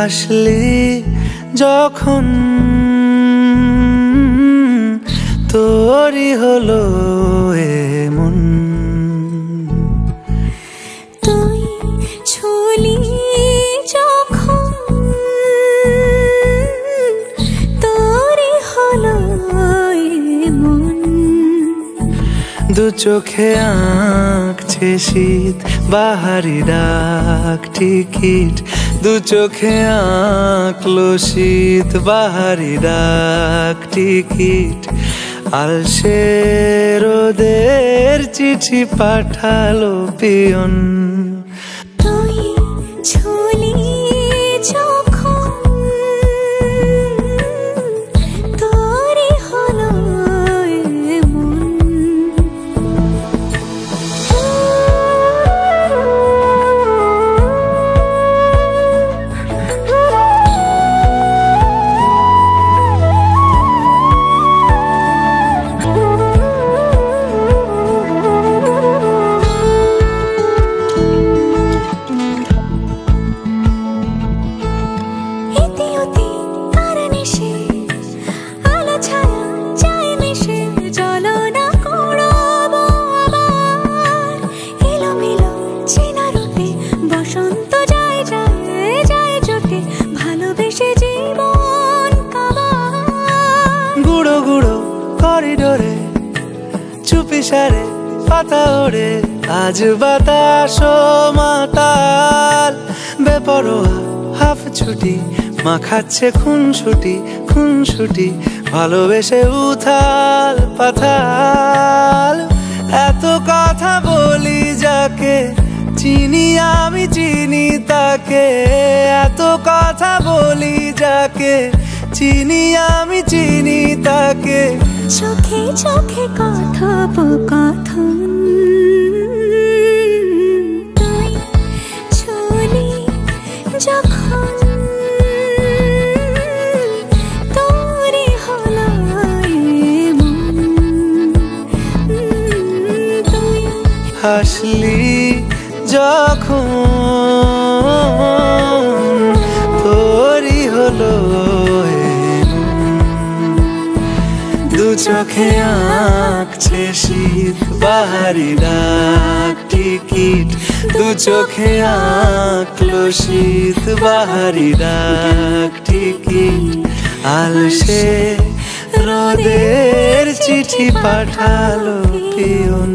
হাসলি যখন তোরই হলো এমন, তুই ছুলি যখন তোরই হলো এমন। দু চোখে আঁকছে শীত বাহারি ডাক টিকিট, দু চোখে আঁকলো শীত বাহারি ডাক টিকিট। আলসে রোদের চিঠি পাঠালো পিয়ন, তুই ছুলি যখন তোরই হলো এমন। গুঁড়ো গুঁড়ো করিডোরে চুপি সারে পাতা ওড়ে, আজ বাতাস মাতাল বেপরোয়া হাফ ছুটি, মাখাচ্ছে খুনসুটি ভালোবেসে উথাল পাথাল। এত কথা বলি যাকে চিনি আমি চিনি তাকে, এত কথা বলি যাকে চিনি আমি চিনি তাকে। চোখে চোখে কথোপকথন, তুই ছুলি যখন তোরই হলো এমন। তুই হাসলি যখন তোরই হলো দু চোখে আঁকছে শীত বাহারি ডাক টিকিট, দু চোখে আঁকলো শীত বাহারি ডাক টিকিট। আলসে রোদের চিঠি পাঠালো পিয়ন।